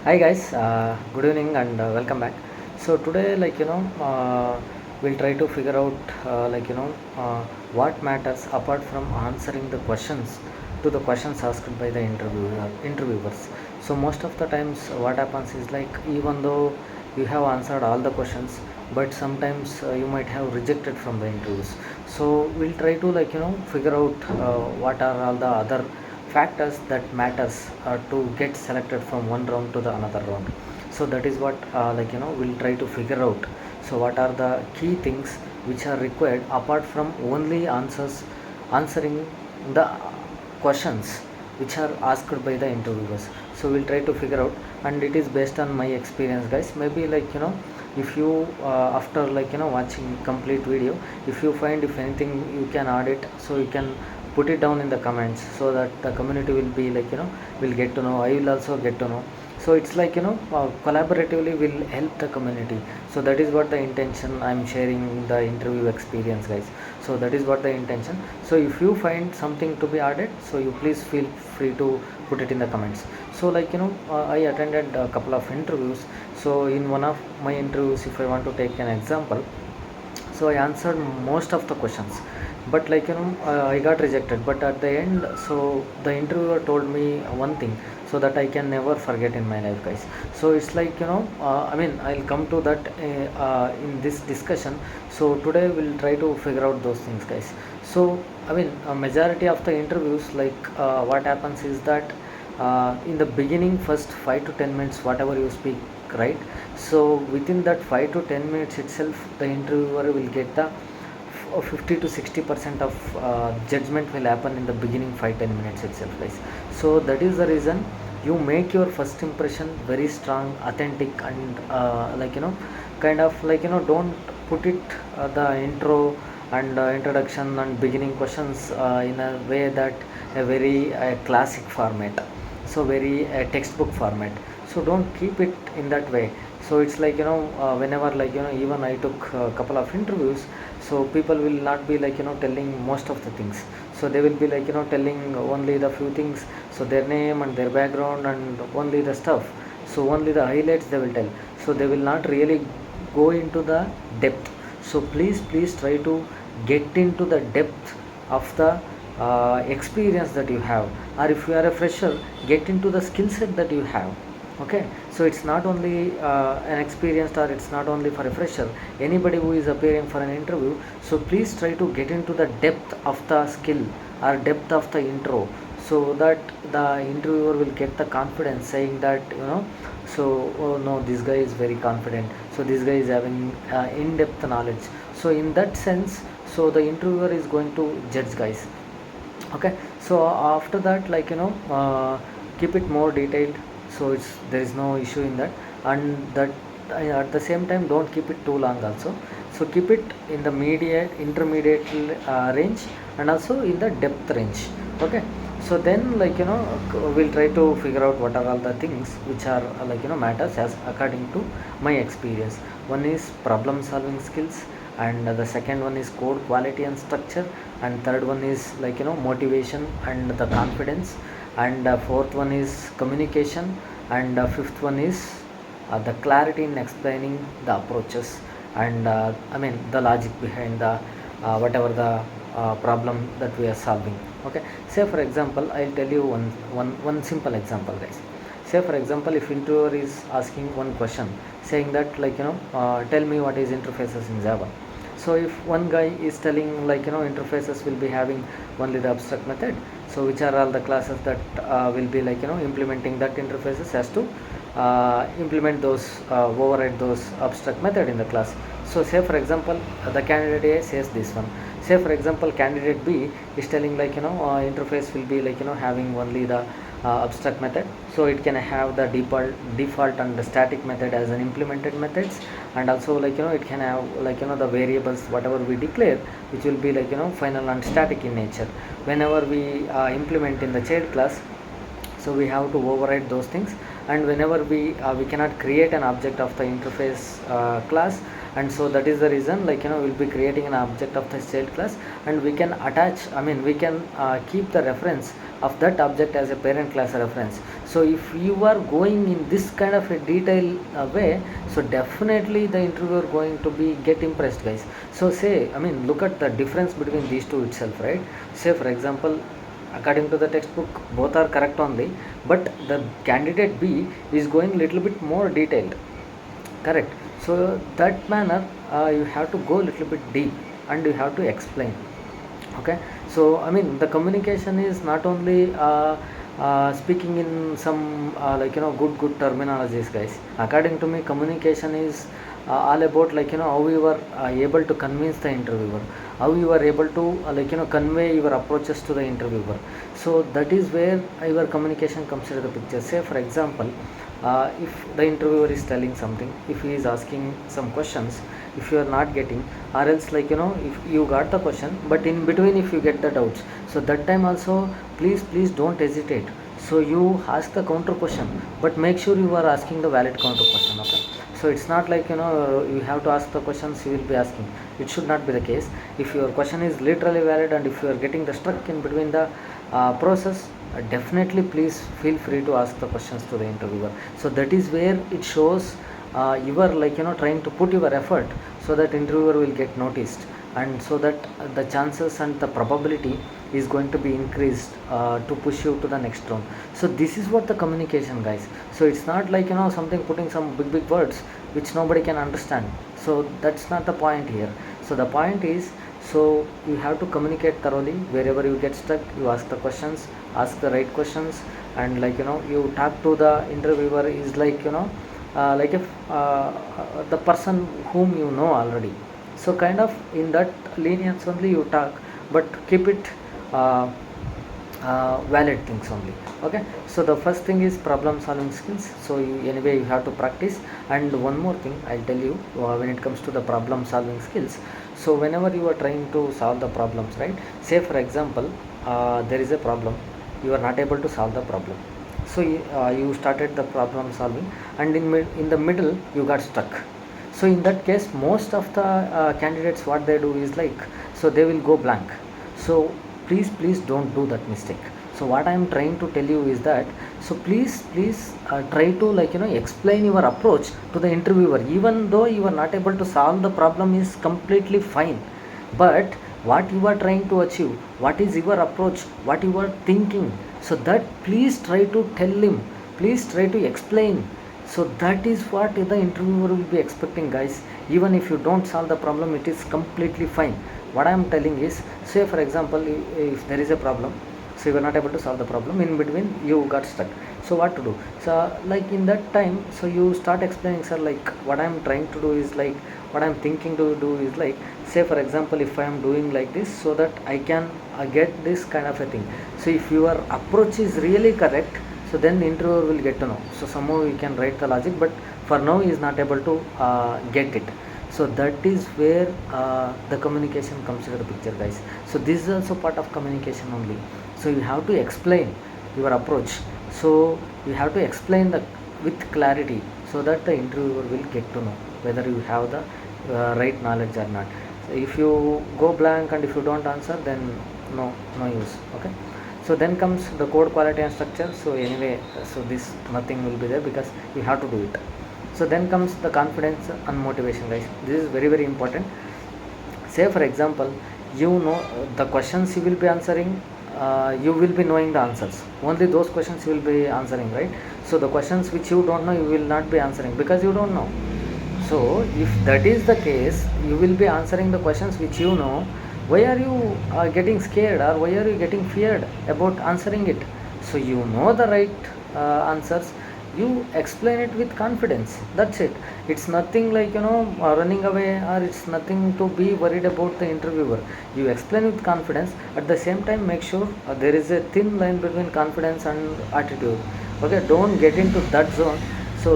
Hi guys, good evening and welcome back. So today, we'll try to figure out what matters apart from answering the questions to the questions asked by the interviewers. So most of the times, what happens is like even though you have answered all the questions, but sometimes you might have rejected from the interviews. So we'll try to figure out what are all the other factors that matters to get selected from one round to the another round. So that is what we'll try to figure out. So what are the key things which are required apart from only answering the questions which are asked by the interviewers. So we'll try to figure out, and it is based on my experience, guys. Maybe if you after watching complete video, if you find if anything you can add it, so you can put it down in the comments, so that the community will be will get to know, I will also get to know. So it's collaboratively will help the community. So that is what the intention, I'm sharing the interview experience, guys. So that is what the intention. So if you find something to be added, so you please feel free to put it in the comments. So I attended a couple of interviews. So in one of my interviews, if I want to take an example, so I answered most of the questions, but I got rejected. But at the end, so the interviewer told me one thing, so that I can never forget in my life, guys. So it's I'll come to that in this discussion. So today we'll try to figure out those things, guys. So a majority of the interviews, what happens is that in the beginning, first 5 to 10 minutes, whatever you speak, right? So within that 5 to 10 minutes itself, the interviewer will get the 50 to 60% of judgment will happen in the beginning 5-10 minutes itself, guys. So that is the reason you make your first impression very strong, authentic, and don't put it the intro and introduction and beginning questions in a way that a very classic format, so very textbook format. So don't keep it in that way. So it's whenever even I took a couple of interviews, so people will not be telling most of the things. So they will be telling only the few things, so their name and their background and only the stuff, so only the highlights they will tell. So they will not really go into the depth. So please try to get into the depth of the experience that you have, or if you are a fresher, get into the skill set that you have. Okay, so it's not only an experienced, or it's not only for a fresher, anybody who is appearing for an interview. So please try to get into the depth of the skill or depth of the intro, so that the interviewer will get the confidence, saying that so, oh no, this guy is very confident, so this guy is having in-depth knowledge. So in that sense, so the interviewer is going to judge, guys. Okay, so after that, keep it more detailed. So it's, there is no issue in that. And that at the same time, don't keep it too long also. So keep it in the intermediate range, and also in the depth range. Okay, so then we'll try to figure out what are all the things which are matters as according to my experience. One is problem solving skills, and the second one is code quality and structure, and third one is motivation and the confidence, and fourth one is communication, and fifth one is the clarity in explaining the approaches, and the logic behind the whatever the problem that we are solving. Okay, say for example, I'll tell you one simple example, guys. Say for example, if interviewer is asking one question, saying that tell me what is interfaces in Java. So if one guy is telling interfaces will be having only the abstract method, so which are all the classes that will be implementing that interfaces, has to implement those override those abstract method in the class. So say for example, the candidate A says this one. Say for example, candidate B is telling interface will be having only the abstract method, so it can have the default and the static method as an implemented methods, and also it can have the variables whatever we declare, which will be final and static in nature. Whenever we implement in the child class, so we have to override those things. And whenever we cannot create an object of the interface class, and so that is the reason we'll be creating an object of the child class, and we can attach, we can keep the reference of that object as a parent class reference. So if you are going in this kind of a detail way, so definitely the interviewer going to be get impressed, guys. So say, I mean, look at the difference between these two itself, right? Say for example, according to the textbook, both are correct only, but the candidate B is going little bit more detailed, correct? So that manner, you have to go little bit deep and you have to explain. Okay, so I mean the communication is not only speaking in some good terminologies, guys. According to me, communication is all about how you are able to convince the interviewer, how you are able to convey your approaches to the interviewer. So that is where your communication comes into the picture. Say for example, if the interviewer is telling something, if he is asking some questions, if you are not getting, or else if you got the question but in between if you get the doubts, so that time also, please don't hesitate. So you ask the counter question, but make sure you are asking the valid counter question. Okay, so it's not you have to ask the questions you will be asking. It should not be the case. If your question is literally valid and if you are getting the stuck in between the process, definitely please feel free to ask the questions to the interviewer. So that is where it shows you are trying to put your effort, so that interviewer will get noticed, and so that the chances and the probability is going to be increased to push you to the next round. So this is what the communication, guys. So it's not something putting some big words which nobody can understand. So that's not the point here. So the point is, so you have to communicate thoroughly. Wherever you get stuck, you ask the questions, ask the right questions, and you talk to the interviewer is like if the person whom you know already. So kind of in that lenience only you talk, but keep it uh, valid things only. Okay, so the first thing is problem solving skills. So anyway you have to practice. And one more thing I'll tell you, when it comes to the problem solving skills, so whenever you are trying to solve the problems, right? Say for example, there is a problem, you are not able to solve the problem. So you started the problem solving, and in the middle you got stuck. So in that case, most of the candidates, what they do is so they will go blank. So please don't do that mistake. So what I am trying to tell you is that, so please try to explain your approach to the interviewer. Even though you are not able to solve the problem is completely fine, but what you are trying to achieve, what is your approach, what you are thinking, so that please try to tell him, please try to explain. So that is what the interviewer will be expecting, guys. Even if you don't solve the problem, it is completely fine. What I am telling is, say for example, if there is a problem, so you are not able to solve the problem, in between you got stuck. So what to do? So in that time, so you start explaining, sir, what I am trying to do is what I am thinking to do is say for example, if I am doing like this, so that I can get this kind of a thing. So if your approach is really correct, so then the interviewer will get to know. So somehow you can write the logic, but for now he is not able to get it. So that is where the communication comes into the picture, guys. So this is also part of communication only. So you have to explain your approach. So you have to explain the with clarity, so that the interviewer will get to know whether you have the right knowledge or not. So if you go blank and if you don't answer, then no use. Okay, so then comes the code quality and structure. So anyway, so this nothing will be there because you have to do it. So then comes the confidence and motivation, guys. This is very important. Say for example, the questions you will be answering, you will be knowing the answers. Only those questions you will be answering, right? So the questions which you don't know, you will not be answering because you don't know. So if that is the case, you will be answering the questions which you know. Why are you getting scared, or why are you getting feared about answering it? So you know the right answers, you explain it with confidence. That's it. It's nothing running away, or it's nothing to be worried about the interviewer. You explain with confidence. At the same time, make sure there is a thin line between confidence and attitude. Okay, don't get into that zone. So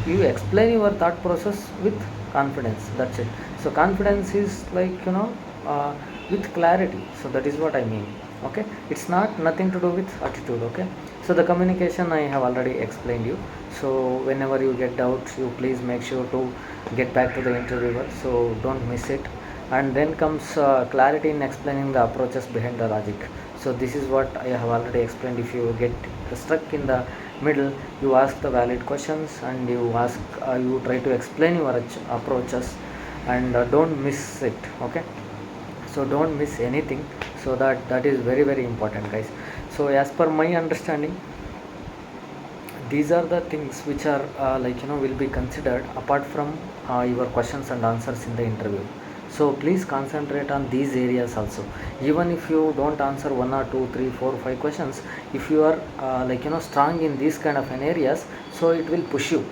you explain your thought process with confidence. That's it. So confidence is with clarity. So that is what I mean. Okay, it's not nothing to do with attitude. Okay, so the communication I have already explained you. So whenever you get doubts, you please make sure to get back to the interviewer, so don't miss it. And then comes clarity in explaining the approaches behind the logic. So this is what I have already explained. If you get stuck in the middle you ask the valid questions, and you try to explain your approaches, and don't miss it. Okay, so don't miss anything. So that is very very important, guys. So as per my understanding, these are the things which are will be considered apart from your questions and answers in the interview. So please concentrate on these areas also. Even if you don't answer one or two three four five questions, if you are strong in these kind of an areas, so it will push you.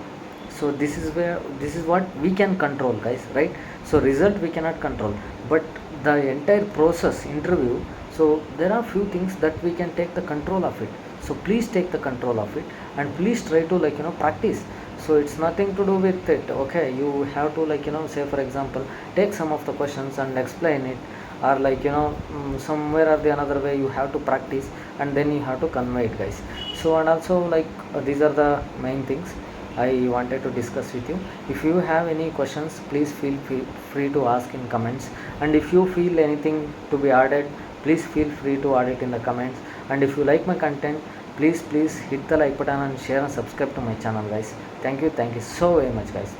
So this is what we can control, guys, right? So result we cannot control, but the entire process interview, so there are few things that we can take the control of it. So please take the control of it, and please try to practice. So it's nothing to do with it. Okay, you have to say for example, take some of the questions and explain it, or somewhere or the another way you have to practice, and then you have to convey it, guys. So and also these are the main things I wanted to discuss with you. If you have any questions, please feel free to ask in comments, and if you feel anything to be added, please feel free to add it in the comments. And if you like my content, please hit the like button and share and subscribe to my channel, guys. Thank you so very much, guys.